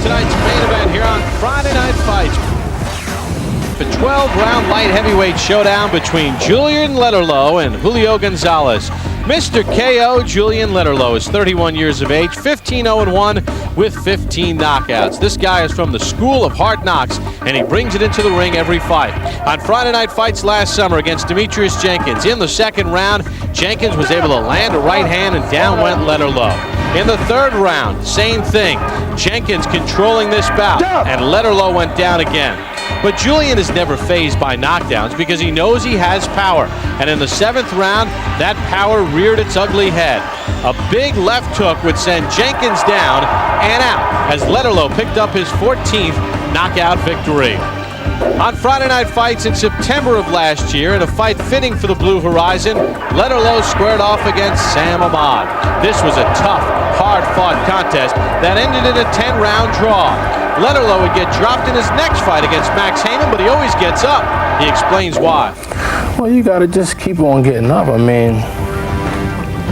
tonight's main event here on Friday Night Fights. The 12-round light heavyweight showdown between Julian Letterlough and Julio Gonzalez. Mr. KO, Julian Letterlough, is 31 years of age, 15-0-1 with 15 knockouts. This guy is from the school of hard knocks, and he brings it into the ring every fight. On Friday Night Fights last summer against Demetrius Jenkins, in the second round, Jenkins was able to land a right hand and down went Letterlough. In the third round, same thing. Jenkins controlling this bout, and Letterlough went down again. But Julian is never fazed by knockdowns because he knows he has power. And in the seventh round, that power reared its ugly head. A big left hook would send Jenkins down and out as Letterlough picked up his 14th knockout victory. On Friday Night Fights in September of last year, in a fight fitting for the Blue Horizon, Letterlough squared off against Sam Ahmad. This was a tough, hard-fought contest that ended in a 10-round draw. Letterlough would get dropped in his next fight against Max Heyman, but he always gets up. He explains why. Well, you got to just keep on getting up. I mean,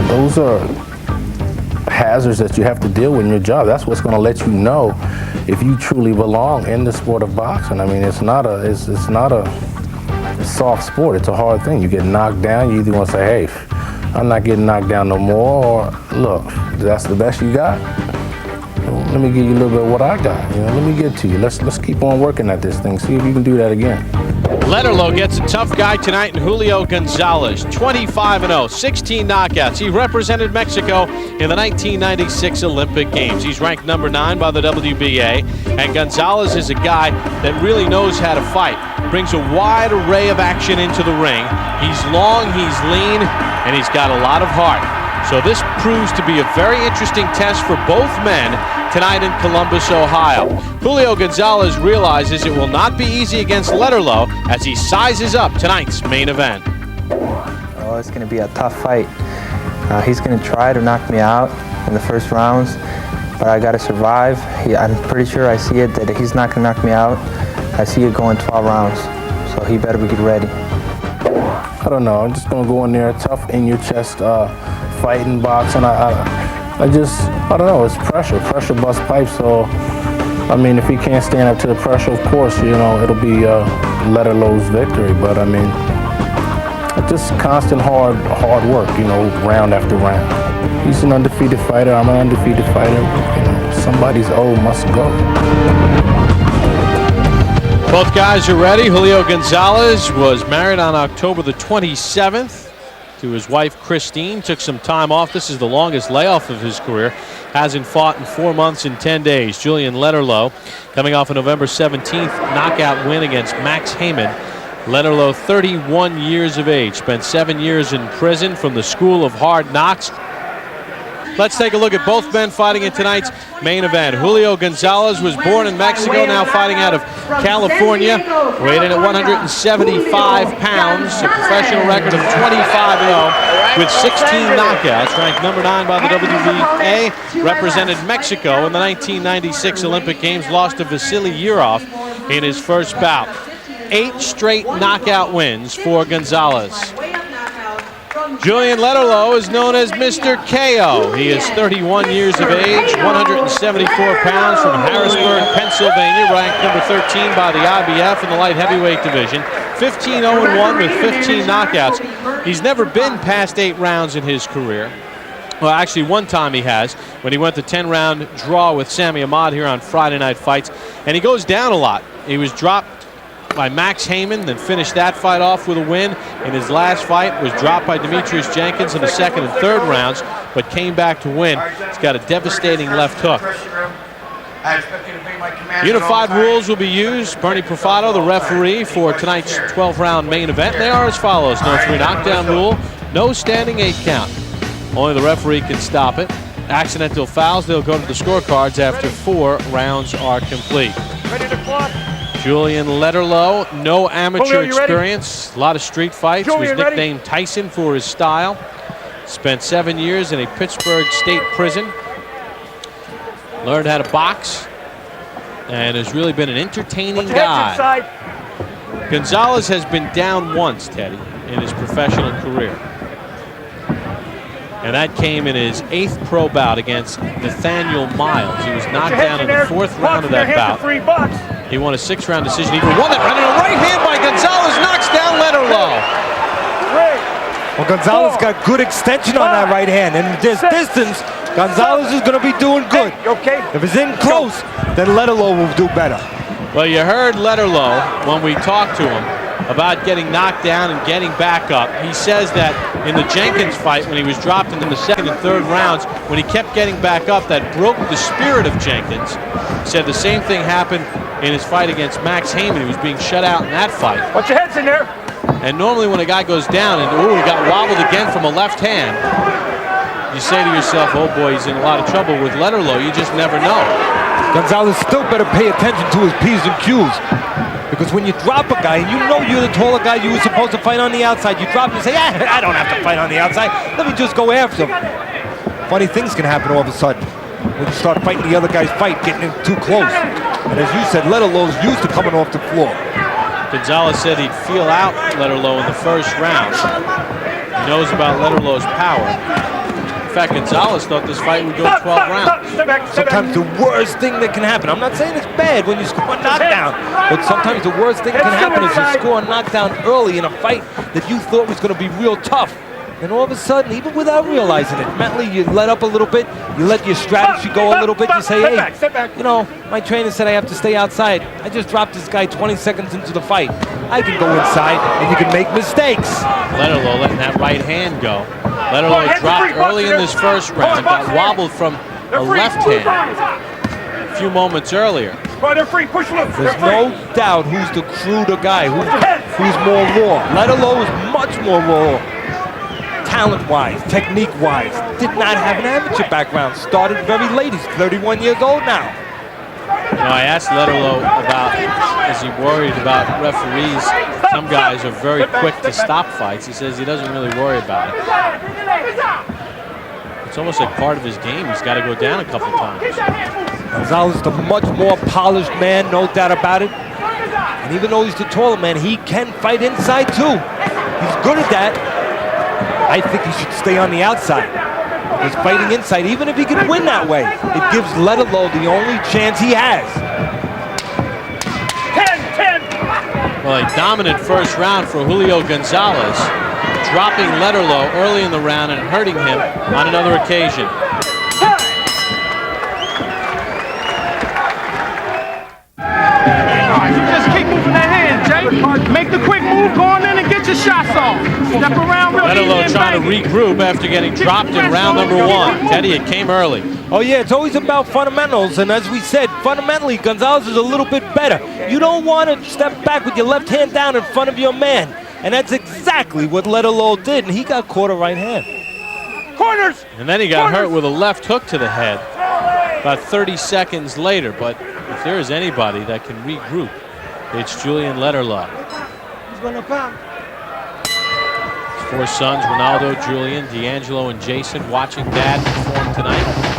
those are hazards that you have to deal with in your job. That's what's going to let you know if you truly belong in the sport of boxing. I mean, it's not a soft sport. It's a hard thing. You get knocked down, you either want to say, hey, I'm not getting knocked down no more, or look, that's the best you got. Let me give you a little bit of what I got. Let me get to you. Let's keep on working at this thing. See if you can do that again. Letterlough gets a tough guy tonight in Julio Gonzalez, 25-0, 16 knockouts. He represented Mexico in the 1996 Olympic Games. He's ranked number 9 by the WBA, and Gonzalez is a guy that really knows how to fight. Brings a wide array of action into the ring. He's long, he's lean, and he's got a lot of heart. So this proves to be a very interesting test for both men tonight in Columbus, Ohio. Julio Gonzalez realizes it will not be easy against Letterlough as he sizes up tonight's main event. Oh, it's going to be a tough fight. He's going to try to knock me out in the first rounds, but I got to survive. I'm pretty sure I see it that he's not going to knock me out. I see it going 12 rounds, so he better get ready. I don't know. I'm just going to go in there, tough in your chest, fighting, boxing. I don't know. It's pressure. Pressure busts pipes. So, I mean, if he can't stand up to the pressure, of course, it'll be Letterlough's victory. But I mean, just constant hard work. Round after round. He's an undefeated fighter. I'm an undefeated fighter. Somebody's old must go. Both guys are ready. Julio Gonzalez was married on October the 27th to his wife Christine. Took some time off. This is the longest layoff of his career. Hasn't fought in 4 months and 10 days. Julian Letterlough coming off a November 17th knockout win against Max Heyman. Letterlough, 31 years of age, spent 7 years in prison from the school of hard knocks. Let's take a look at both men fighting in tonight's main event. Julio Gonzalez was born in Mexico, now fighting out of California. Weighed in at 175 pounds, a professional record of 25-0 with 16 knockouts. Ranked number 9 by the WBA, represented Mexico in the 1996 Olympic Games, lost to Vasily Yurov in his first bout. 8 straight knockout wins for Gonzalez. Julian Letterlough is known as Mr. KO. He is 31 years of age, 174 pounds, from Harrisburg, Pennsylvania, ranked number 13 by the IBF in the light heavyweight division. 15-0-1 with 15 knockouts. He's never been past 8 rounds in his career. Well, actually, one time he has, when he went the 10-round draw with Sammy Ahmad here on Friday Night Fights. And he goes down a lot. He was dropped by Max Heyman, then finished that fight off with a win. In his last fight, was dropped by Demetrius Jenkins in the second and third rounds, but came back to win. He's got a devastating left hook. Unified rules will be used. Bernie Profato, the referee for tonight's 12-round main event. They are as follows. No 3 knockdown rule, no standing 8 count. Only the referee can stop it. Accidental fouls, they'll go to the scorecards after 4 rounds are complete. Ready to clock. Julian Letterlough, no amateur experience, a lot of street fights, was nicknamed Tyson for his style. Spent 7 years in a Pittsburgh state prison. Learned how to box and has really been an entertaining guy. Gonzalez has been down once, Teddy, in his professional career. And that came in his 8th pro bout against Nathaniel Miles. He was knocked down in the 4th round of that bout. He won a 6-round decision. He won that round, and a right hand by Gonzalez knocks down Letterlough. Well, Gonzalez got good extension on that right hand, and this distance, Gonzalez is going to be doing good. If it's in close, then Letterlough will do better. Well, you heard Letterlough when we talked to him about getting knocked down and getting back up. He says that in the Jenkins fight, when he was dropped into the 2nd and 3rd rounds, when he kept getting back up, that broke the spirit of Jenkins. He said the same thing happened in his fight against Max Heyman. He was being shut out in that fight. Watch your heads in there. And normally when a guy goes down and, he got wobbled again from a left hand, you say to yourself, oh boy, he's in a lot of trouble. With Letterlough, you just never know. Gonzalez still better pay attention to his P's and Q's. Because when you drop a guy, and you know you're the taller guy you were supposed to fight on the outside, you drop him and say, I don't have to fight on the outside. Let me just go after him. Funny things can happen all of a sudden when you start fighting the other guy's fight, getting him too close. And as you said, Letterlough's used to coming off the floor. Gonzalez said he'd feel out Letterlough in the 1st round. He knows about Letterlough's power. In fact, Gonzalez thought this fight would go 12 rounds. Sometimes the worst thing that can happen, I'm not saying it's bad when you score a knockdown, but sometimes the worst thing that can happen is you score a knockdown early in a fight that you thought was going to be real tough. And all of a sudden, even without realizing it, mentally you let up a little bit, you let your strategy go a little bit, you say, hey, you know, my trainer said I have to stay outside. I just dropped this guy 20 seconds into the fight. I can go inside, and you can make mistakes. Letterlough letting that right hand go. Letterlough dropped early in this 1st round, got wobbled from a left hand a few moments earlier. There's no doubt who's the cruder guy, who's more raw. Letterlough is much more raw. Talent-wise, technique-wise, did not have an amateur background. Started very late. He's 31 years old now. You know, I asked Letterlough about, is he worried about referees? Some guys are very quick to stop fights. He says he doesn't really worry about it. It's almost like part of his game. He's got to go down a couple times. Gonzalez is the much more polished man, no doubt about it. And even though he's the taller man, he can fight inside too. He's good at that. I think he should stay on the outside. Because fighting inside, even if he could win that way, it gives Letterlough the only chance he has. 10. Well, a dominant 1st round for Julio Gonzalez, dropping Letterlough early in the round and hurting him on another occasion. Just keep moving that hand, Jay. Make the quick move, go on in and get your shots off. Step around real easy Letterlough and trying to bang it. regroup after getting dropped in round number 1. Teddy, it came early. Oh yeah, it's always about fundamentals, and as we said, fundamentally, Gonzalez is a little bit better. You don't want to step back with your left hand down in front of your man, and that's exactly what Letterlough did, and he got caught a right hand. Corners. And then he got hurt with a left hook to the head about 30 seconds later. But if there is anybody that can regroup, it's Julian Letterlough. He's going to pound. His 4 sons, Ronaldo, Julian, D'Angelo, and Jason, watching Dad perform tonight.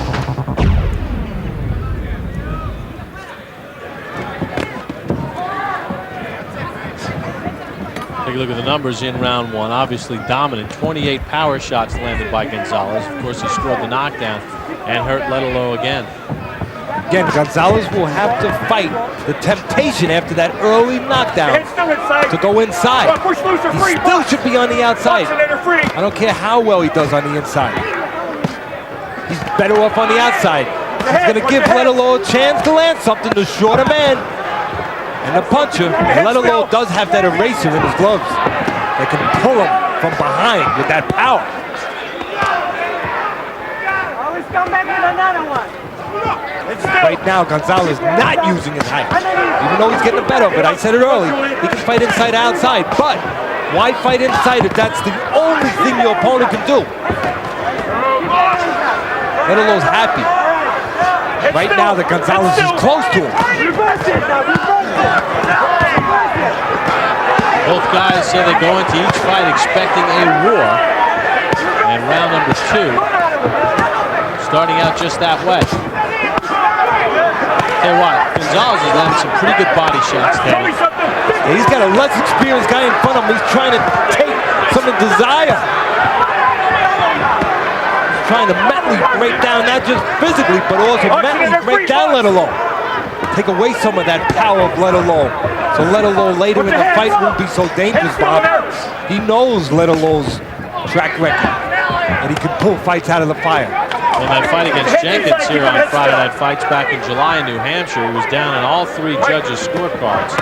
Take a look at the numbers in round 1. Obviously dominant. 28 power shots landed by Gonzalez. Of course, he scored the knockdown and hurt Letterlough again. Again, Gonzalez will have to fight the temptation after that early knockdown to go inside. He still should be on the outside. I don't care how well he does on the inside. He's better off on the outside. He's going to give Letterlough a chance to land something. The shorter man and the puncher. Letterlough does have that eraser in his gloves that can pull him from behind with that power. Always come back with another one. Right now, Gonzalez not using his height. Even though he's getting the better, but I said it early, he can fight inside outside. But why fight inside if that's the only thing your opponent can do? Letterloh's happy. Right now that Gonzalez is close to him. Both guys say they go into each fight expecting a war. And round number 2 starting out just that way. Tell you what, Gonzalez has landed some pretty good body shots there. Yeah, he's got a less experienced guy in front of him. He's trying to take some of the desire. trying to mentally break down, not just physically, but also mentally break down Letterlough. Take away some of that power of Letterlough. So Letterlough later in the fight won't be so dangerous, Bob. He knows Letterlough's track record, and he can pull fights out of the fire. In that fight against Jenkins here on Friday Night Fights back in July in New Hampshire, he was down in all 3 judges' scorecards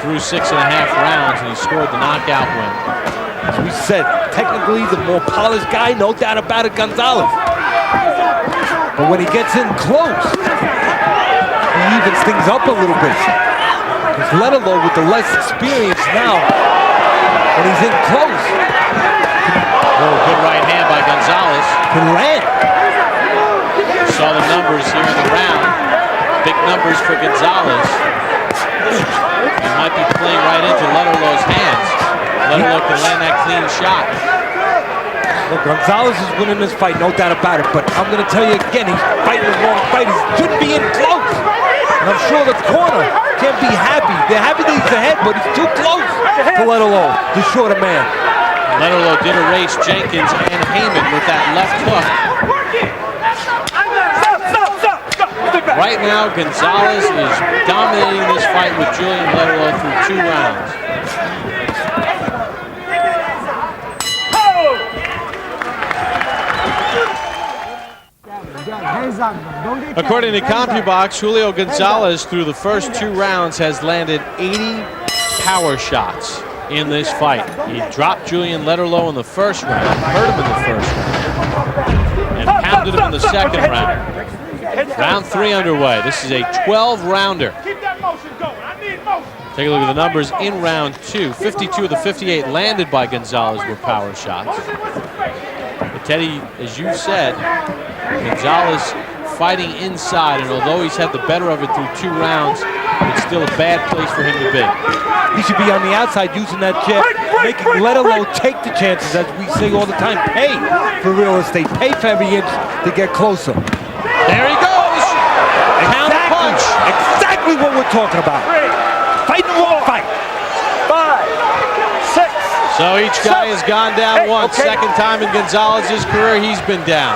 through 6.5 rounds, and he scored the knockout win. As we said, technically the more polished guy, no doubt about it, Gonzalez. But when he gets in close, he evens things up a little bit. Because Letterlough, with the less experience now, when he's in close, good right hand by Gonzalez. Can land. Saw the numbers here in the round. Big numbers for Gonzalez. He might be playing right into Letterlough's hands. Letterlough can land that clean shot. Well, Gonzalez is winning this fight, no doubt about it. But I'm going to tell you again, he's fighting the wrong fight. He shouldn't be in close. And I'm sure the corner can't be happy. They're happy that he's ahead, but he's too close to Letterlough, the shorter man. Letterlough did erase Jenkins and Heyman with that left hook. Right now, Gonzalez is dominating this fight with Julian Letterlough through 2 rounds. According to CompuBox, Julio Gonzalez through the first 2 rounds has landed 80 power shots in this fight. He dropped Julian Letterlough in the first round, hurt him in the first round, and pounded him in the second round. Round 3 underway. This is a 12-rounder. Take a look at the numbers in round 2. 52 of the 58 landed by Gonzalez were power shots. But Teddy, as you said, Gonzalez fighting inside, and although he's had the better of it through 2 rounds, it's still a bad place for him to be. He should be on the outside using that jab, making Letterlough take the chances, as we say all the time. Pay for real estate. Pay for every inch to get closer. There he goes! Counter punch! Exactly what we're talking about. Fighting the wrong fight. 5, 6. So each guy has gone down once. Second time in Gonzalez's career he's been down.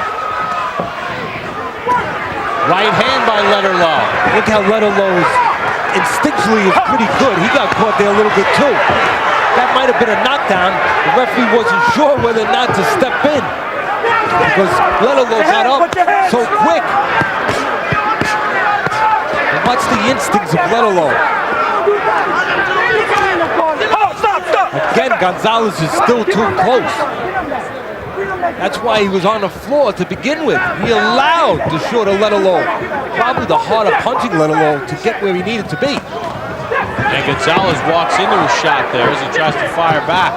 Right hand by Letterlough. Look how Letterlough instinctually is pretty good. He got caught there a little bit too. That might have been a knockdown. The referee wasn't sure whether or not to step in because Letterlough got up so quick. And watch the instincts of Letterlough. Again, Gonzalez is still too close. That's why he was on the floor to begin with. He allowed the shorter Letterlough, probably the harder punching Letterlough, to get where he needed to be. And Gonzalez walks into a shot there as he tries to fire back.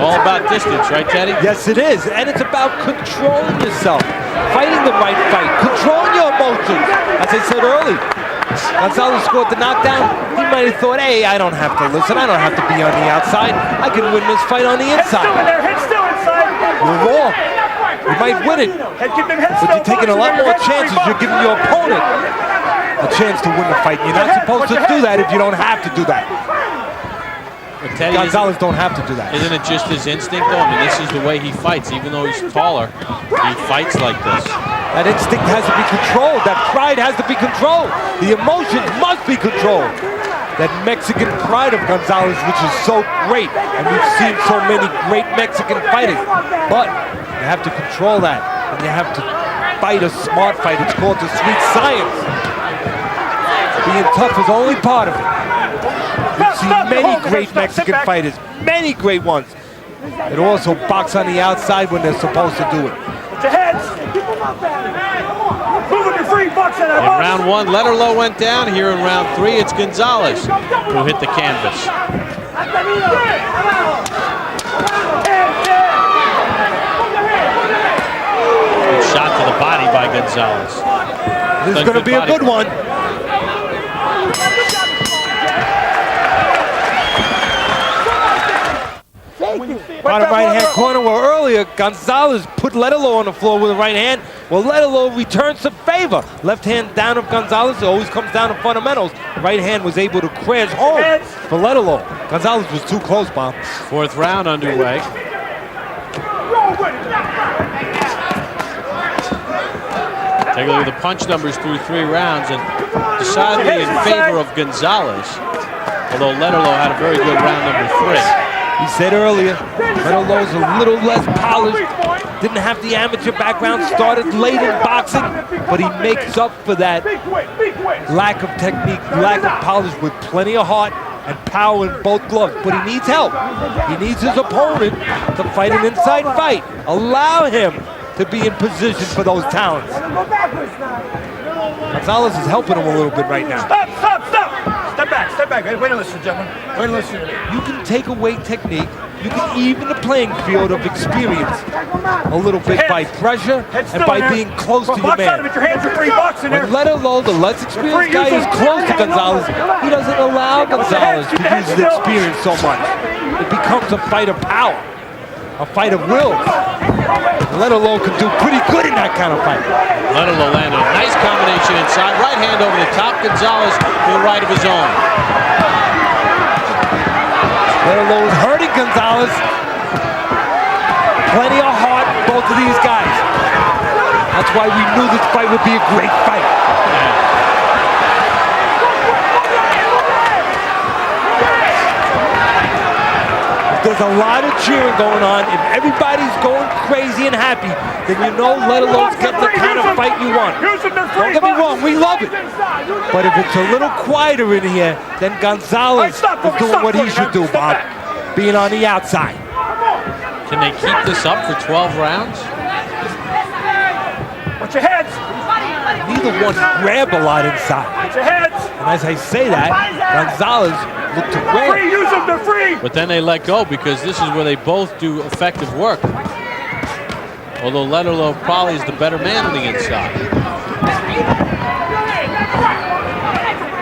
All about distance, right, Teddy? Yes, it is. And it's about controlling yourself, fighting the right fight, controlling your emotions. As I said earlier, Gonzalez scored the knockdown. He might have thought, hey, I don't have to listen. I don't have to be on the outside. I can win this fight on the inside. You're wrong. You might win it, but you're taking a lot more chances. You're giving your opponent a chance to win the fight. You're not supposed to do that if you don't have to do that. Teddy, Gonzalez don't have to do that. Isn't it just his instinct, though? I mean, this is the way he fights. Even though he's taller, he fights like this. That instinct has to be controlled. That pride has to be controlled. The emotions must be controlled. That Mexican pride of Gonzalez, which is so great. And we've seen so many great Mexican fighters. But you have to control that. And you have to fight a smart fight. It's called the sweet science. Being tough is only part of it. We've seen many great Mexican fighters, many great ones, that also box on the outside when they're supposed to do it. In round 1, Letterlough went down. Here in round 3, it's Gonzalez who hit the canvas. Good shot to the body by Gonzalez. This is going to be a good one. Bottom right-hand corner, where earlier Gonzalez put put Letterlough on the floor with a right hand. Well, Letterlough returns the favor. Left hand down of Gonzalez. It always comes down to fundamentals. Right hand was able to crash home for Letterlough. Gonzalez was too close, Bob. Fourth round underway. Take a look at the punch numbers through 3 rounds, and decidedly in favor of Gonzalez, although Letterlough had a very good round number 3. He said earlier, Letterlough's a little less polished, didn't have the amateur background, started late in boxing, but he makes up for that lack of technique, lack of polish with plenty of heart and power in both gloves. But he needs help. He needs his opponent to fight an inside fight. Allow him to be in position for those talents. Gonzalez is helping him a little bit right now. Stop, stop, stop! Step back, step back. Wait and listen, gentlemen. Wait and listen. You can take away technique. You can even the playing field of experience a little bit by pressure and by being close to your man. Your hands are free, box in there. When Letterlough, the less experienced guy, is close to Gonzalez, he doesn't allow Gonzalez to use his experience so much. It becomes a fight of power, a fight of will. Letterlough can do pretty good in that kind of fight. Letterlough landed a nice combination inside. Right hand over the top. Gonzalez with a right of his own. Letterlough is hurting Gonzalez. Plenty of heart, both of these guys. That's why we knew this fight would be a great fight. There's a lot of cheering going on. If everybody's going crazy and happy, then you know Letterlough's getting the kind of fight you want. Don't get me wrong, we love it. But if it's a little quieter in here, then Gonzalez is doing what he should do, Bob. Being on the outside. Can they keep this up for 12 rounds? Watch your heads. Neither one grab a lot inside. Watch your heads. And as I say that, Gonzalez looked to grab. Free, use them, they're free. But then they let go because this is where they both do effective work. Although Letterlough probably is the better man on the inside.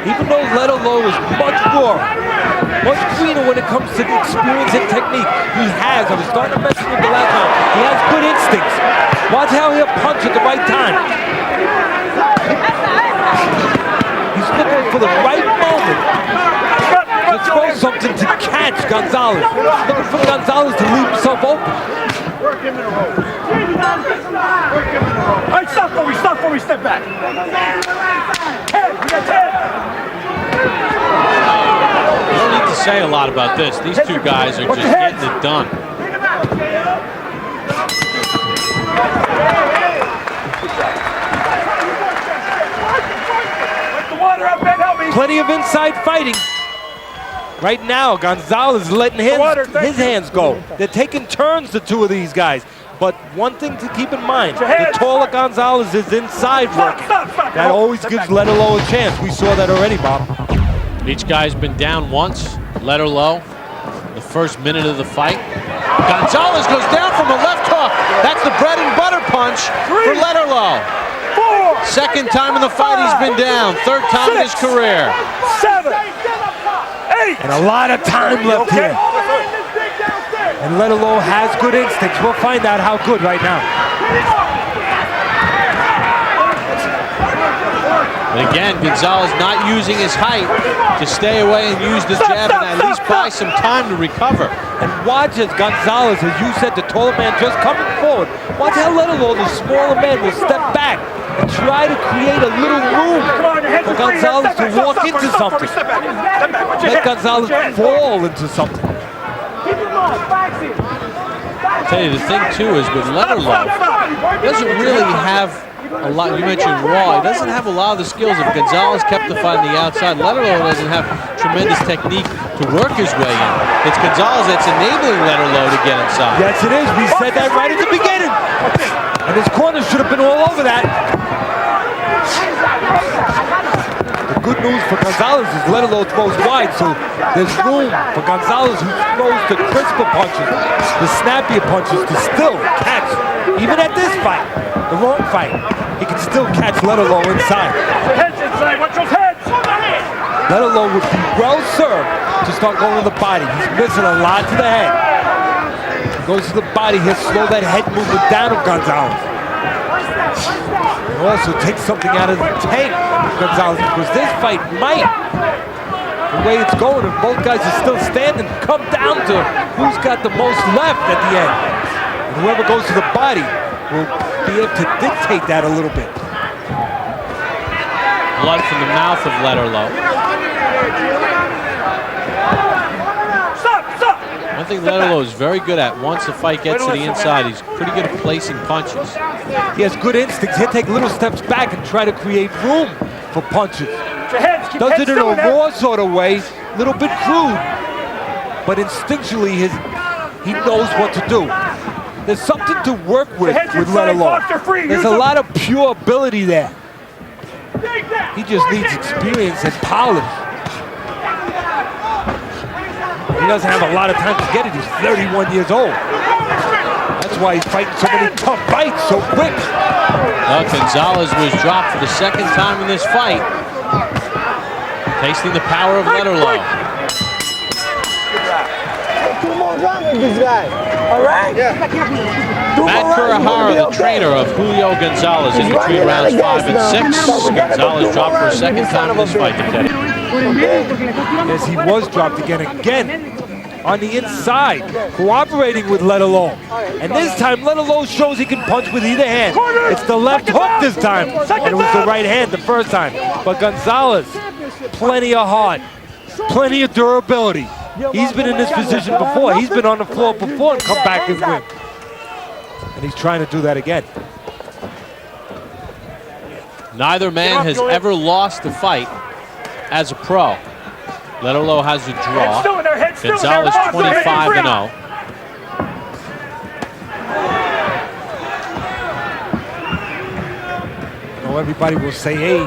Even though Letterlough is much rawer, much greener when it comes to the experience and technique, he has. I was starting to mention it the last time. He has good instincts. Watch how he'll punch at the right time. He's looking for the right moment to throw something to catch Gonzalez. Looking for Gonzalez to leave himself open. Work him in a row. All right, stop for me, step back. Head, we got head. You don't need to say a lot about this. These two guys are just getting it done. Plenty of inside fighting. Right now, Gonzalez is letting his hands go. They're taking turns, the two of these guys. But one thing to keep in mind, the taller Gonzalez is inside working. That always gives Letterlough a chance. We saw that already, Bob. Each guy's been down once. Letterlough, the first minute of the fight. Gonzalez goes down from a left hook. That's the bread and butter punch for Letterlough. Second time in the fight he's been down. Third time in his career. 7, 8. And a lot of time left here. And Letterlough has good instincts. We'll find out how good right now. But again, Gonzalez not using his height to stay away and use the jab and at least buy some time to recover. And watch as Gonzalez, as you said, the taller man just coming forward. Watch how Letterlough, the smaller man, will step back and try to create a little room for Gonzalez to walk into something. Let Gonzalez fall into something. I'll tell you, the thing too is with Letterlough, he doesn't really have a lot. You mentioned raw. He doesn't have a lot of the skills. If Gonzalez kept the fight on the outside, Letterlough doesn't have tremendous technique to work his way in. It's Gonzalez that's enabling Letterlough to get inside. Yes, it is. We said that right at the beginning. And his corner should have been all over that. The good news for Gonzalez is Letterlough throws wide, so there's room for Gonzalez, who throws the crisper punches, the snappier punches, to still catch, even at this fight, the wrong fight, he can still catch Letterlough inside. Heads inside, watch those heads. Letterlough would be well served to start going to the body. He's missing a lot to the head. Goes to the body, he'll slow that head movement down of Gonzalez. And also take something out of the tank of Gonzalez, because this fight might, the way it's going, if both guys are still standing, come down to who's got the most left at the end. And whoever goes to the body will be able to dictate that a little bit. Blood from the mouth of Letterlough. One thing Letterlough is very good at, once the fight gets to the inside, he's pretty good at placing punches. He has good instincts. He'll take little steps back and try to create room for punches. Does it in a raw sort of way, a little bit crude, but instinctually he knows what to do. There's something to work with Letterlough. There's a lot of pure ability there. He just needs experience and polish. He doesn't have a lot of time to get it. He's 31 years old. That's why he's fighting so many tough fights so quick. Gonzalez was dropped for the second time in this fight. Tasting the power of Letterlough. 2 more rounds with this guy. All right? Yeah. Matt Kurahara, the trainer of Julio Gonzalez, in between rounds 5 and 6. Gonzalez dropped for a second time in this fight, Teddy. Yes, he was dropped again on the inside, cooperating with Letterlough. And this time, Letterlough shows he can punch with either hand. It's the left hook this time, and it was the right hand the first time. But Gonzalez, plenty of heart, plenty of durability. He's been in this position before. He's been on the floor before and come back and win. And he's trying to do that again. Neither man has ever lost a fight as a pro. Letterlough has a draw. Gonzalez 25-0. You know, everybody will say, hey,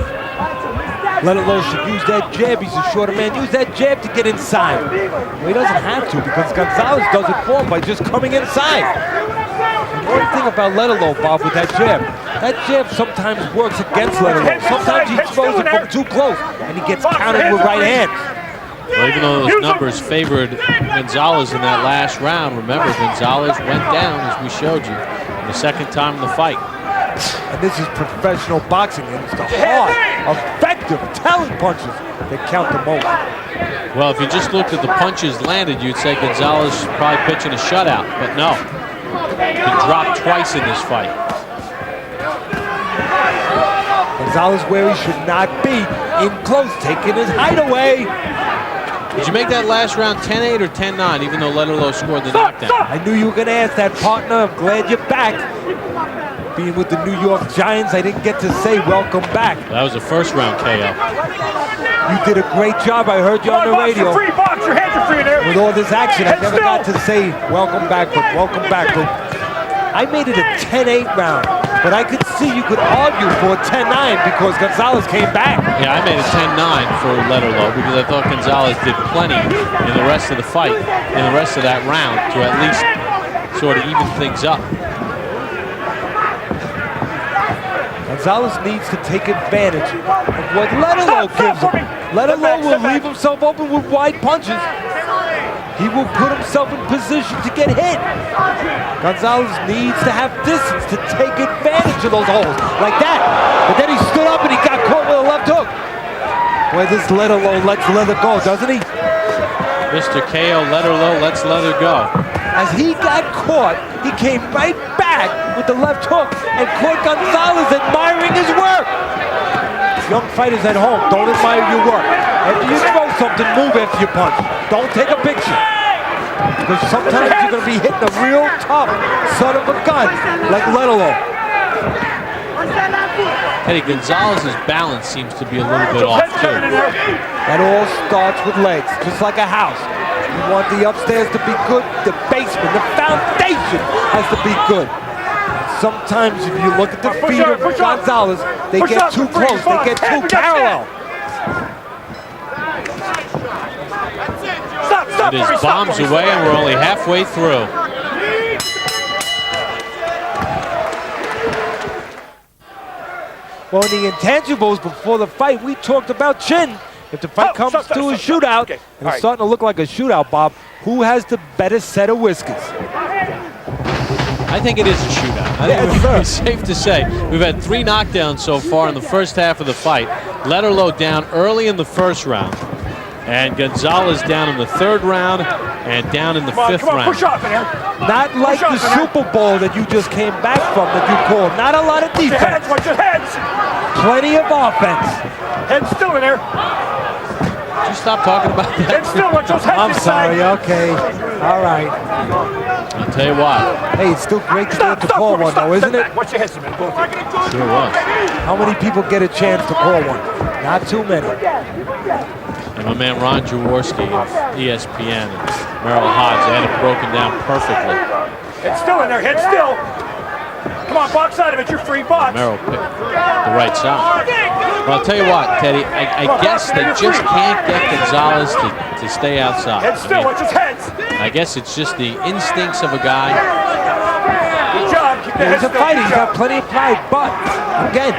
Letterlough should use that jab. He's a shorter man. Use that jab to get inside. Well, he doesn't have to, because Gonzalez does it for him by just coming inside. And one thing about Letterlough, Bob, with that jab sometimes works against Letterlough. Sometimes he throws it from too close, and he gets countered with right hands. Well, even though those numbers favored Gonzalez in that last round, remember, Gonzalez went down, as we showed you, the second time in the fight. And this is professional boxing, and it's the hard, effective, talent punches that count the most. Well, if you just looked at the punches landed, you'd say Gonzalez is probably pitching a shutout, but no. He dropped twice in this fight. Gonzalez where he should not be, in close, taking his hideaway. Did you make that last round 10-8 or 10-9, even though Letterlough scored the knockdown? I knew you were going to ask that, partner. I'm glad you're back. Being with the New York Giants, I didn't get to say welcome back. That was a first-round KO. You did a great job. I heard you on the radio. With all this action, I never got to say welcome back, but welcome back. But I made it a 10-8 round, but I could see you could argue for a 10-9 because Gonzalez came back. Yeah, I made a 10-9 for Letterlough because I thought Gonzalez did plenty in the rest of the fight, in the rest of that round, to at least sort of even things up. Gonzalez needs to take advantage of what Letterlough gives him. Letterlough will leave himself open with wide punches. He will put himself in position to get hit. Gonzalez needs to have distance to take advantage of those holes, like that. But then he stood up and he got caught with a left hook. Boy, this Letterlough lets leather go, doesn't he? Mr. KO Letterlough lets leather go. As he got caught, he came right back with the left hook and caught Gonzalez admiring his work. Young fighters at home, don't admire your work. After you throw something, move after you punch. Don't take a picture. Because sometimes you're going to be hitting a real tough son of a gun like Letterlough. Eddie, Gonzalez's balance seems to be a little bit off too. That all starts with legs, just like a house. You want the upstairs to be good, the basement, the foundation has to be good. Sometimes if you look at the feet of Gonzalez, they get too close, they get too parallel. It is bombs away and we're only halfway through. Well, in the intangibles before the fight, we talked about chin. If the fight comes to a shootout, and it's starting to look like a shootout, Bob, Who has the better set of whiskers? I think it is a shootout. I think it's safe to say. We've had 3 knockdowns so far in the first half of the fight. Letterlough down early in the first round, and Gonzalez down in the 3rd round and down in the 5th round. Push up in there. Not like the Super Bowl that you just came back from that you called. Not a lot of defense. Watch your heads. Plenty of offense. Heads still in there. Did you stop talking about that? Heads still. Watch those heads. I'm sorry. Okay. All right. I'll tell you what. Hey, it's still great to get to call one, though, isn't it? Watch your heads, man. Sure was. How many people get a chance to call one? Not too many. And my man Ron Jaworski of ESPN and Merrill Hodge had it broken down perfectly. Head still in there. Head still. Come on, box out of it. You're free box. Merrill picked the right side. Well, I'll tell you what, Teddy, I guess they just can't get Gonzalez to stay outside. Head still. Watch his heads. I guess it's just the instincts of a guy. Good job. Keep the head He's a still. fighter. He's got plenty of pride. But, again,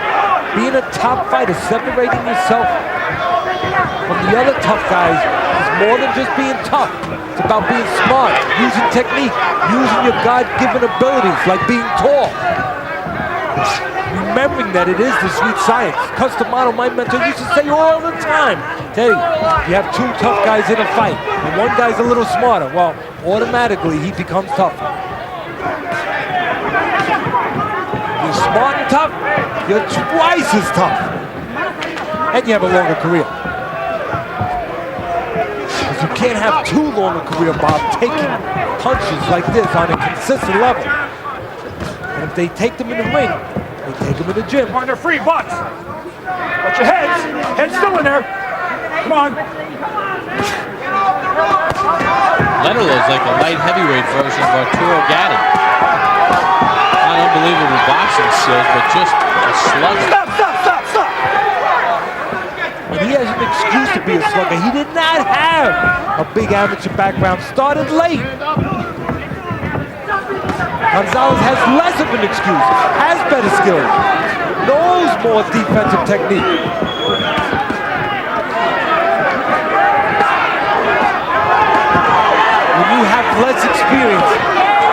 being a top fighter, separating yourself from the other tough guys is more than just being tough. It's about being smart, using technique, using your God-given abilities, like being tall. Remembering that it is the sweet science. Customato, my mentor, used to say all the time, Teddy, you have 2 tough guys in a fight, and one guy's a little smarter. Well, automatically, he becomes tougher. You're smart and tough, you're twice as tough. And you have a longer career. Because you can't have too long a career, Bob, taking punches like this on a consistent level. And if they take them in the ring, they take them in the gym. Come on, they're free box. Watch your heads. Heads still in there. Come on. Letterlough's like a light heavyweight version of Arturo Gatti. Not unbelievable boxing skills, but just a slugger. Stop. And he has an excuse to be a slugger. He did not have a big amateur background. Started late. Gonzalez has less of an excuse, has better skills, knows more defensive technique. When you have less experience,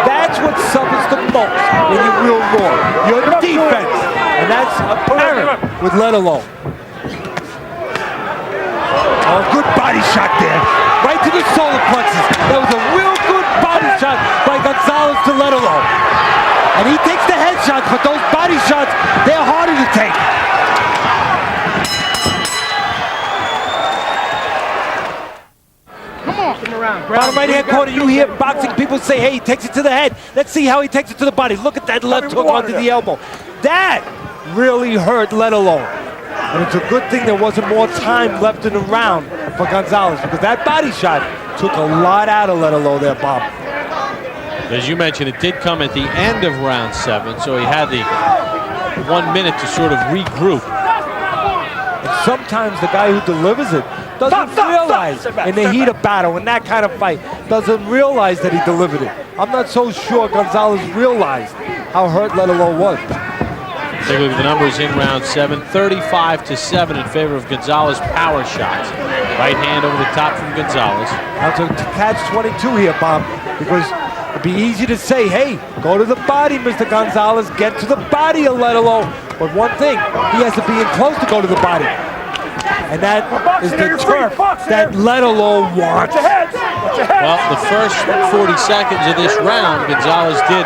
that's what suffers the most when you're real raw. Your defense, and that's apparent with Letterlough. Oh, good body shot there, right to the solar plexus. That was a real good body shot by Gonzalez to Letterlough. And he takes the headshots, but those body shots, they're harder to take. Come around. Bottom right-hand corner, you hear boxing people say, hey, he takes it to the head. Let's see how he takes it to the body. Look at that left hook onto the elbow. That really hurt Letterlough. And it's a good thing there wasn't more time left in the round for Gonzalez, because that body shot took a lot out of Letterlough there, Bob. As you mentioned, it did come at the end of round 7, so he had the 1 minute to sort of regroup. And sometimes the guy who delivers it doesn't realize in the heat of battle, in that kind of fight, doesn't realize that he delivered it. I'm not so sure Gonzalez realized how hurt Letterlough was. Take a look at the numbers in round 7, 35-7 in favor of Gonzalez power shots. Right hand over the top from Gonzalez. Now to catch 22 here, Bob, because it'd be easy to say, hey, go to the body, Mr. Gonzalez, get to the body of Letterlough. But one thing, he has to be in close to go to the body. And that is the turf that Letterlough wants. Well, the first 40 seconds of this round, Gonzalez did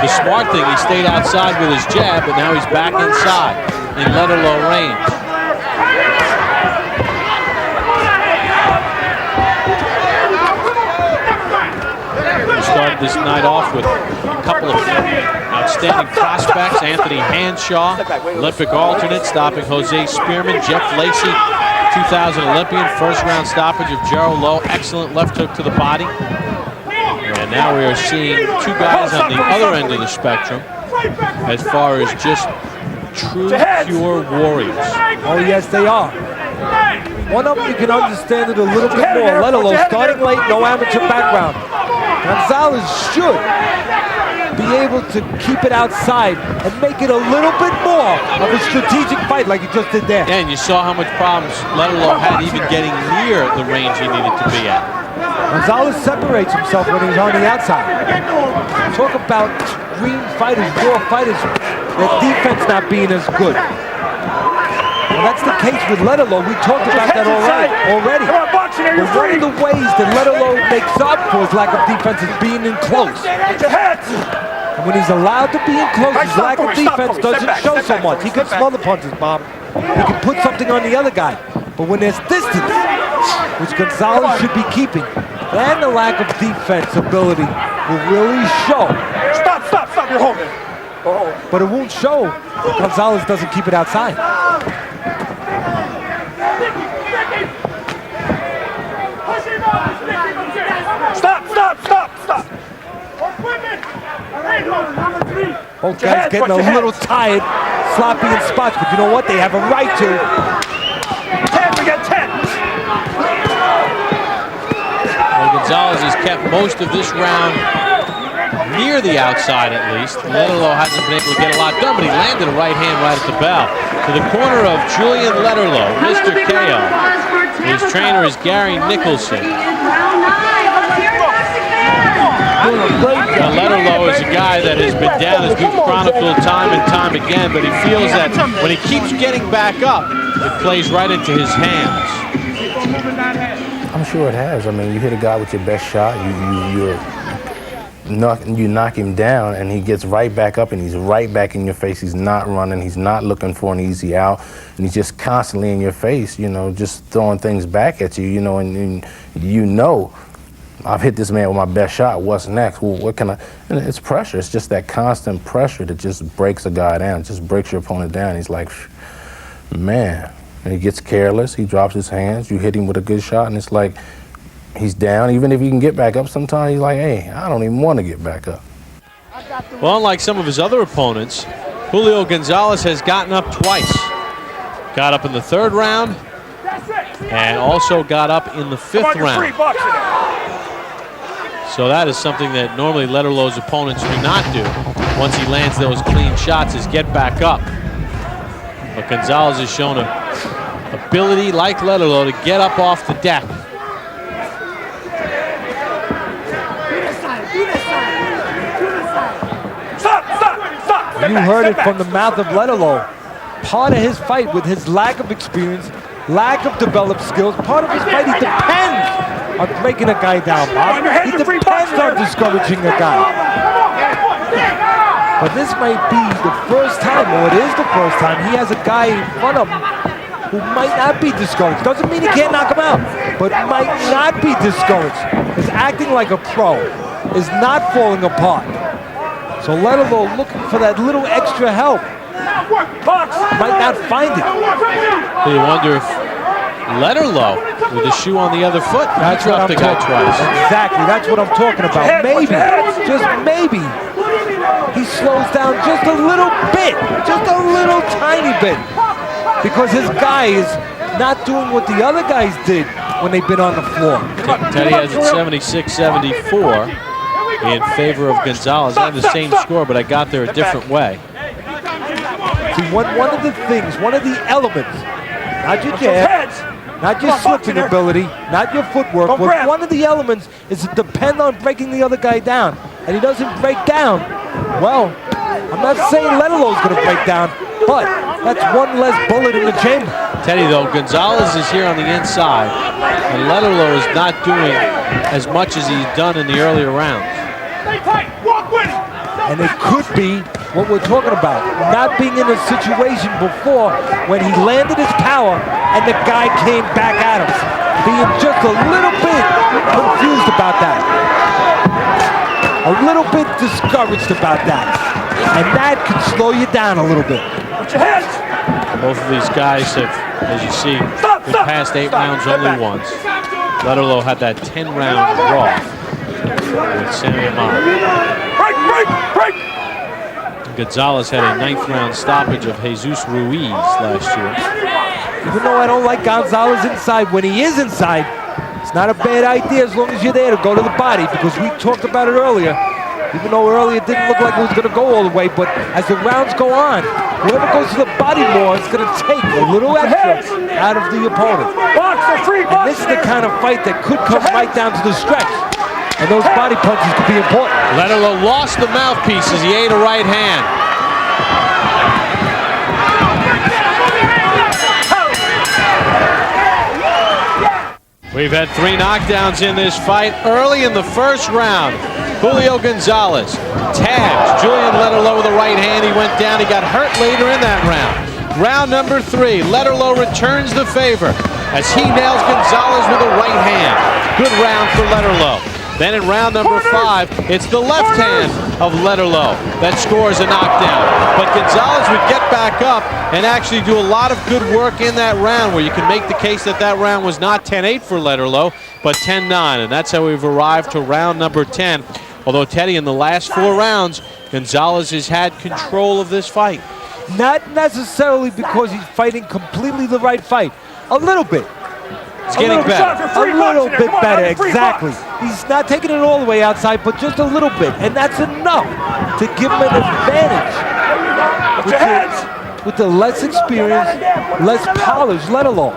the smart thing. He stayed outside with his jab, but now he's back inside in Letterlough range. We started this night off with a couple of outstanding prospects. Anthony Hanshaw, Olympic alternate, stopping Jose Spearman. Jeff Lacey, 2000 Olympian, first round stoppage of Gerald Lowe. Excellent left hook to the body. And now we are seeing 2 guys on the other end of the spectrum as far as just true, pure warriors. Oh, yes, they are. One of them you can understand it a little bit more. Letterlough starting late, no amateur background. Gonzalez should be able to keep it outside and make it a little bit more of a strategic fight like he just did there. Yeah, and you saw how much problems Letterlough had even getting near the range he needed to be at. Gonzalez separates himself when he's on the outside. Talk about green fighters, raw fighters, their defense not being as good. Well, that's the case with Letterlough. We talked about that already. But one of the ways that Letterlough makes up for his lack of defense is being in close. And when he's allowed to be in close, his lack of defense doesn't show so much. He can smother punches, Bob. He can put something on the other guy. But when there's distance, which Gonzalez should be keeping, then the lack of defense ability will really show. Stop, you're holding. But it won't show if Gonzalez doesn't keep it outside. Stop. Both guys getting a little tired, sloppy in spots, but you know what? They have a right to. 10, we got 10. Well, Gonzalez has kept most of this round near the outside at least. Letterlough hasn't been able to get a lot done, but he landed a right hand right at the bell. To the corner of Julian Letterlough, Mr. KO. His trainer is Gary Nicholson. Now, Letterlough is a guy that has been down, as we've chronicled time and time again, but he feels that when he keeps getting back up, it plays right into his hands. I'm sure it has. I mean, you hit a guy with your best shot, you knock him down, and he gets right back up, and he's right back in your face. He's not running. He's not looking for an easy out, and he's just constantly in your face, you know, just throwing things back at you, you know, and you know, I've hit this man with my best shot. What's next? Well, what can I? And it's pressure. It's just that constant pressure that just breaks a guy down, just breaks your opponent down. He's like, man. And he gets careless. He drops his hands. You hit him with a good shot, and it's like he's down. Even if he can get back up, sometimes he's like, hey, I don't even want to get back up. Well, unlike some of his other opponents, Julio Gonzalez has gotten up twice. Got up in the third round, and also got up in the fifth round. So that is something that normally Letterlough's opponents do not do. Once he lands those clean shots, is get back up. But Gonzalez has shown an ability, like Letterlough, to get up off the deck. You heard it from the mouth of Letterlough. Part of his fight, with his lack of experience, lack of developed skills, part of his fight, he depends on breaking a guy down, Bob. He depends on discouraging a guy. But this might be the first time, or it is the first time, he has a guy in front of him who might not be discouraged. Doesn't mean he can't knock him out, but might not be discouraged. Is acting like a pro, is not falling apart. So Letterlough looking for that little extra help. Might not find it. You wonder if Letterlough, with the shoe on the other foot, that's what I'm the guy twice. Exactly, that's what I'm talking about. Maybe, just maybe, he slows down just a little bit, just a little tiny bit, because his guy is not doing what the other guys did when they've been on the floor. Teddy has it 76-74 in favor of Gonzalez. I have the same score, but I got there a different way. See, one of the things, one of the elements, not your jab, not your switching ability, not your footwork, but one of the elements is to depend on breaking the other guy down. And he doesn't break down. Well, I'm not saying Letterlough's going to break down, but that's one less bullet in the chamber. Teddy, though, Gonzalez is here on the inside, and Letterlough is not doing as much as he's done in the earlier rounds. And it could be what we're talking about, not being in a situation before when he landed his power and the guy came back at him, being just a little bit confused about that, a little bit discouraged about that, and that could slow you down a little bit. Both of these guys have, as you see, been past 8 rounds only once. Letterlough had that 10-round draw with Sammy Amaro. Break! Gonzalez had a 9th-round stoppage of Jesus Ruiz last year. Even though I don't like Gonzalez inside, when he is inside, it's not a bad idea as long as you're there to go to the body, because we talked about it earlier. Even though earlier it didn't look like it was going to go all the way, but as the rounds go on, whoever goes to the body more is going to take a little extra out of the opponent. And this is the kind of fight that could come right down to the stretch. And those body punches could be important. Letterlough lost the mouthpieces. He ate a right hand. We've had 3 knockdowns in this fight. Early in the first round, Julio Gonzalez tags Julian Letterlough with a right hand. He went down. He got hurt later in that round. Round number 3, Letterlough returns the favor as he nails Gonzalez with a right hand. Good round for Letterlough. Then in round number 5, it's the left hand of Letterlough that scores a knockdown. But Gonzalez would get back up and actually do a lot of good work in that round, where you can make the case that that round was not 10-8 for Letterlough, but 10-9. And that's how we've arrived to round number 10. Although, Teddy, in the last 4 rounds, Gonzalez has had control of this fight. Not necessarily because he's fighting completely the right fight. A little bit. It's getting better. A little bit better, exactly. He's not taking it all the way outside, but just a little bit. And that's enough to give him an advantage. With the less experienced, less polished Letterlough.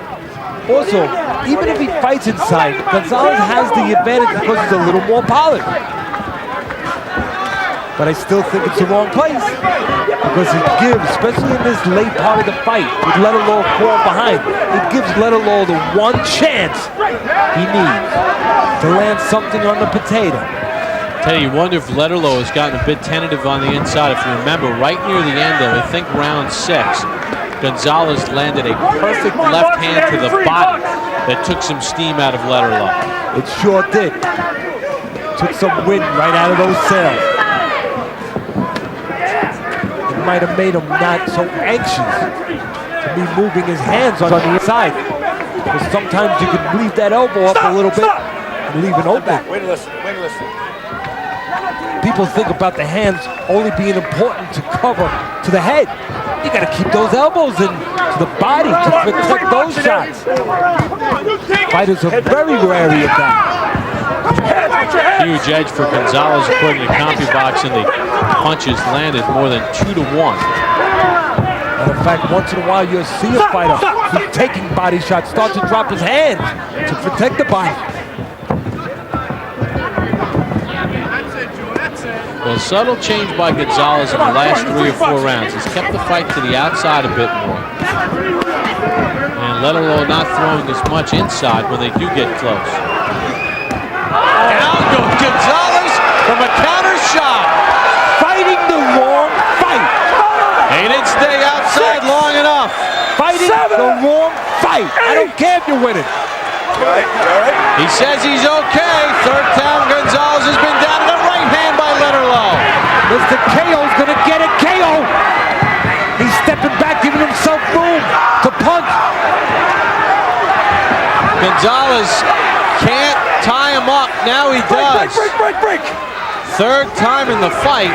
Also, even if he fights inside, Gonzalez has the advantage because he's a little more polished. But I still think it's the wrong place, because it gives, especially in this late part of the fight, with Letterlough falling behind, it gives Letterlough the one chance he needs to land something on the potato. Teddy, you wonder if Letterlough has gotten a bit tentative on the inside. If you remember, right near the end of, I think, round 6, Gonzalez landed a perfect left hand to the body that took some steam out of Letterlough. It sure did. Took some wind right out of those sails. Might have made him not so anxious to be moving his hands on the inside. Because sometimes you can leave that elbow up a little bit and leave an opening. Wait, listen. People think about the hands only being important to cover to the head. You got to keep those elbows in to the body to protect those shots. Fighters are very wary of that. Huge edge for Gonzalez, according to CompuBox, and the punches landed more than 2 to 1. And in fact, once in a while you'll see a fighter who's taking body shots start to drop his hands to protect the body. Well, subtle change by Gonzalez in the last 3 or 4 rounds. He's kept the fight to the outside a bit more. And Letterlough not throwing as much inside when they do get close. Down goes Gonzalez from a counter shot. Fighting the wrong fight. He didn't stay outside long enough. Fighting the wrong fight. I don't care if you're winning. He says he's okay. Third time Gonzalez has been down to the right hand by Letterlough. Mr. KO's gonna get a KO. He's stepping back, giving himself room to punch. Gonzalez can't tie him up. Now he does. Break. Third time in the fight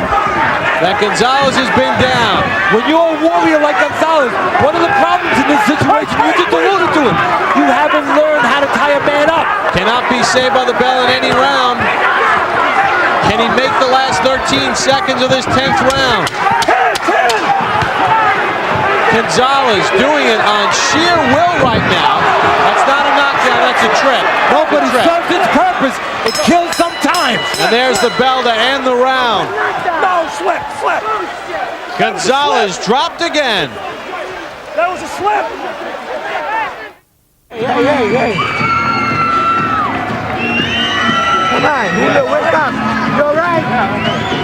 that Gonzalez has been down. When you're a warrior like Gonzalez, one of the problems in this situation, you just alluded to it, you haven't learned how to tie a man up. Cannot be saved by the bell in any round. Can he make the last 13 seconds of this 10th round? Gonzalez doing it on sheer will right now. That's not a knockdown, that's a trip. No, but it serves its purpose. It kills sometimes. And there's the bell to end the round. No, slip. Gonzalez dropped again. That was a slip. Hey. Come on, Julio, wake up. You all right?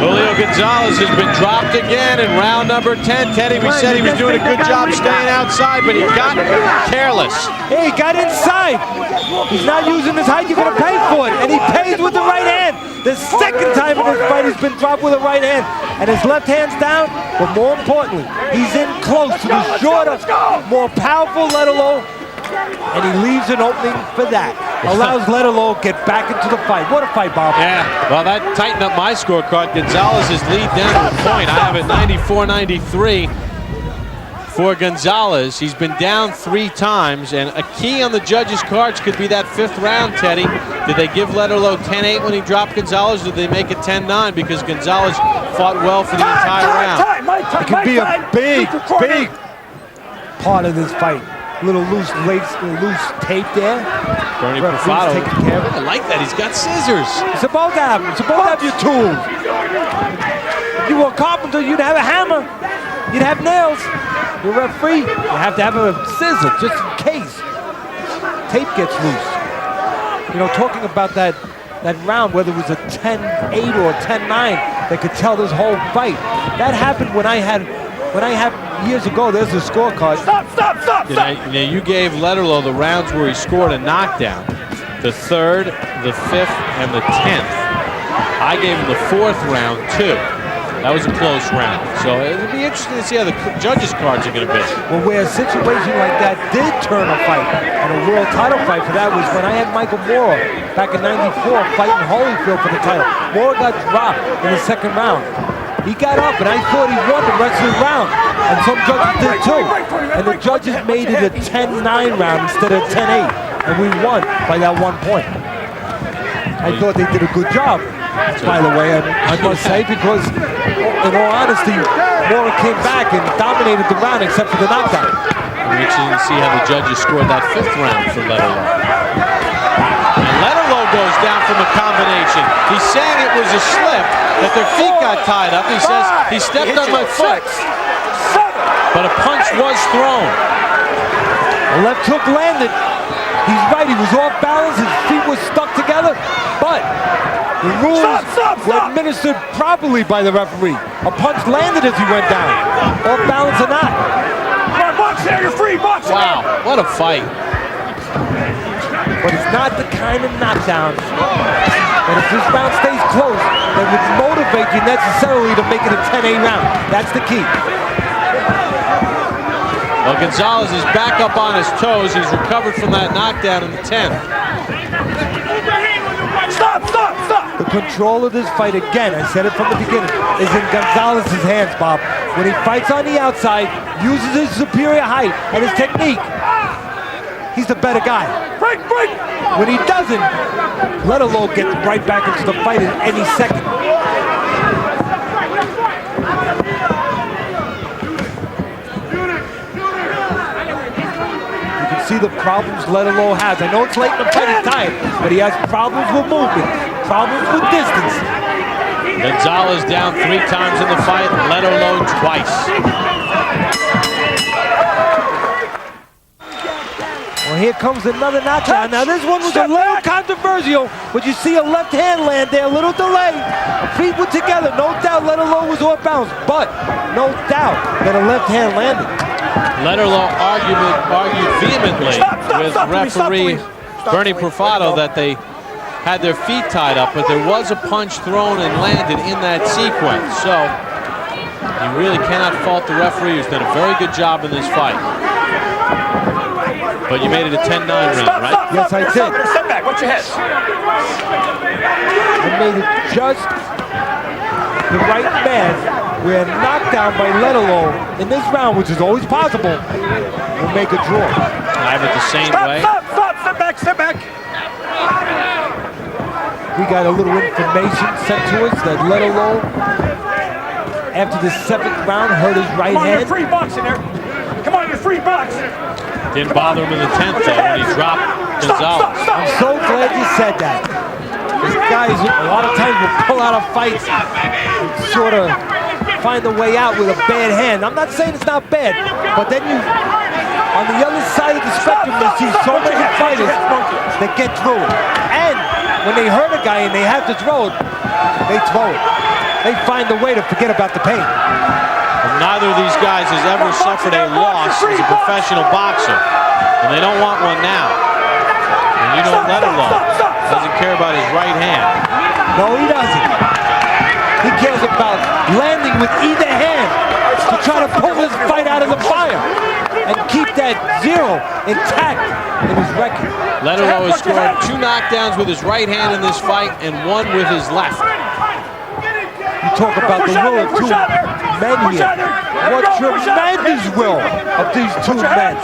Julio Gonzalez has been dropped again in round number 10. Teddy, we said he was doing a good job staying outside, but he got careless. Hey, he got inside. He's not using his height. You're going to pay for it. And he pays with the right hand. The second time in this fight he's been dropped with a right hand. And his left hand's down. But more importantly, he's in close to the shorter, more powerful Letterlough. And he leaves an opening for that. Allows Letterlough get back into the fight. What a fight, Bob. Yeah, well, that tightened up my scorecard. Gonzalez's lead down to a point. I have it 94-93. for Gonzalez. He's been down 3 times, and a key on the judges' cards could be that 5th round, Teddy. Did they give Letterlough 10-8 when he dropped Gonzalez, or did they make it 10-9 because Gonzalez fought well for the entire round? It could be a big part of this fight. Little loose tape there. Bernie Referee's Profado. taking care of it. I like that. He's got scissors. It's supposed to happen. It's supposed to have your tools. If you were a carpenter, you'd have a hammer. You'd have nails. You're a referee, you have to have a scissor just in case tape gets loose. You know, talking about that round, whether it was a 10-8 or a 10-9, that could tell this whole fight. That happened when I had years ago. There's the scorecard. Stop! You gave Letterlough the rounds where he scored a knockdown. The 3rd, the 5th, and the 10th. I gave him the 4th round too. That was a close round. So it'll be interesting to see how the judges' cards are going to be. Well, where a situation like that did turn a fight, and a world title fight for that was when I had Michael Moore back in '94 fighting Holyfield for the title. Moore got dropped in the 2nd round. He got up, and I thought he won the rest of the round. And some judges did too. And the judges made it a 10-9 round instead of 10-8. And we won by that 1 point. I thought they did a good job, by the way, I must say, because in all honesty, Moore came back and dominated the round except for the knockdown. We're interested to see how the judges scored that 5th round for Letterlough. And Letterlough goes down from a combination. He's saying it was a slip, that their feet got tied up. He says, he stepped on my foot. But a punch was thrown. The left hook landed. He's right, he was off balance, his feet were stuck together, but the rules were administered properly by the referee. A punch landed as he went down, off balance or not. Come on, box there, you're free, box. Wow, what a fight. But it's not the kind of knockdown that if this round stays close, that would motivate you necessarily to make it a 10-8 round. That's the key. Well, Gonzalez is back up on his toes. He's recovered from that knockdown in the 10th. Stop! The control of this fight, again, I said it from the beginning, is in Gonzalez's hands, Bob. When he fights on the outside, uses his superior height and his technique, he's the better guy. Break! When he doesn't, Letterlough gets right back into the fight in any second. See the problems Letterlough has. I know it's late in the fight, it's tired, but he has problems with movement, problems with distance. Gonzalez down 3 times in the fight, Letterlough twice. Well, here comes another knockdown. Now this one was a little controversial, but you see a left hand land there, a little delay. Feet were together, no doubt Letterlough was off balance, but no doubt that a left hand landed. Letterlough argued vehemently with referee Bernie Profado that they had their feet tied up, but there was a punch thrown and landed in that sequence. So you really cannot fault the referee, who's done a very good job in this fight. But you made it a 10-9 round, right? Yes, I did. Step back, watch your head. I made it just the right man, where a knockdown by Letterlough in this round, which is always possible, will make a draw. I have it the same way. Step back. We got a little information sent to us that Letterlough, after the 7th round, hurt his right Come on, hand. you're free box in there. Come on, you're free box. Didn't bother him in the 10th, though, when he dropped Gonzalez. I'm so glad you said that. These guys, a lot of times, will pull out of fights and sort of find a way out with a bad hand. I'm not saying it's not bad, but then you, on the other side of the spectrum, you see so many fighters that get through it. And when they hurt a guy and they have to throw it, they throw it. They find a way to forget about the pain. And neither of these guys has ever suffered a loss as a professional boxer, and they don't want one now. And you know Letterlough doesn't care about his right hand. No, he doesn't. He cares about landing with either hand to try to pull this fight out of the fire and keep that 0 intact in his record. Letterlough has scored 2 knockdowns with his right hand in this fight and 1 with his left. You talk about the will of 2 men here. what tremendous will of these two men.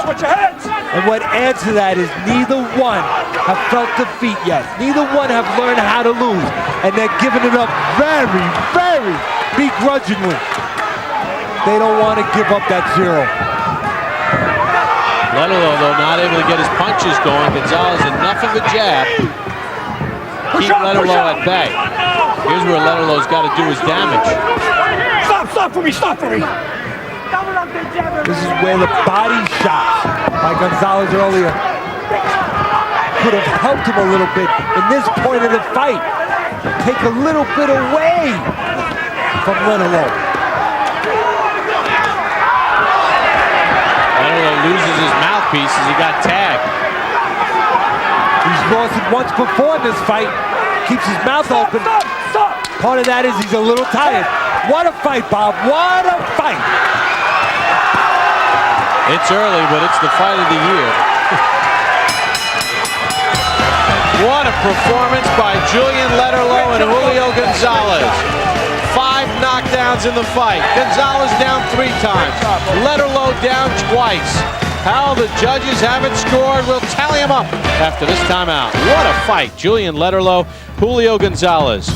And what adds to that is neither one have felt defeat yet. Neither one have learned how to lose. And they're giving it up very, very begrudgingly. They don't want to give up that 0. Letterlough, though, not able to get his punches going. Gonzalez, enough of a jab. Keep Letterlough at bay. Here's where Letterlough's got to do his damage. Stop for me, stop for me. This is where the body shot by Gonzalez earlier could have helped him a little bit in this point of the fight. Take a little bit away from Letterlough. Letterlough loses his mouthpiece as he got tagged. He's lost it once before in this fight. Keeps his mouth open. Part of that is he's a little tired. What a fight, Bob. What a fight. It's early, but it's the fight of the year. What a performance by Julian Letterlough and Julio Gonzalez. 5 knockdowns in the fight. Gonzalez down 3 times. Letterlough down twice. How the judges have it scored, we'll tally them up after this timeout. What a fight. Julian Letterlough, Julio Gonzalez.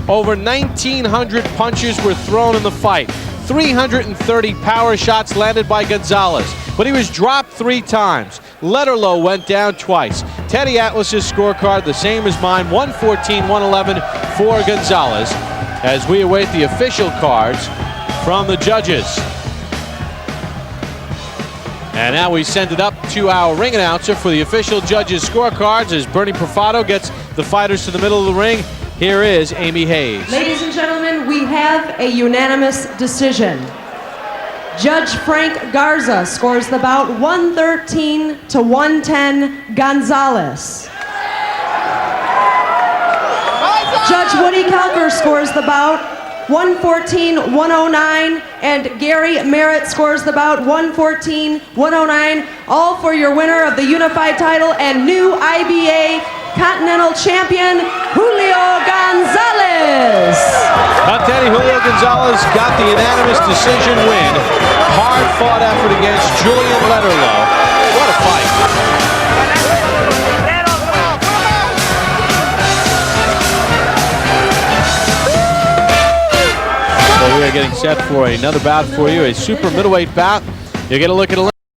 Over 1,900 punches were thrown in the fight. 330 power shots landed by Gonzalez, but he was dropped 3 times. Letterlough went down twice. Teddy Atlas's scorecard, the same as mine, 114-111 for Gonzalez, as we await the official cards from the judges. And now we send it up to our ring announcer for the official judges' scorecards as Bernie Profato gets the fighters to the middle of the ring. Here is Amy Hayes. Ladies and gentlemen, we have a unanimous decision. Judge Frank Garza scores the bout 113-110 Gonzalez. Judge Woody Kelker scores the bout 114-109, and Gary Merritt scores the bout 114-109, all for your winner of the unified title and new IBA Continental Champion, Julio Gonzalez. Teddy, Julio Gonzalez got the unanimous decision win. Hard-fought effort against Julian Letterlough. What a fight. Well, we are getting set for another bout for you, a super middleweight bout. You're going to look at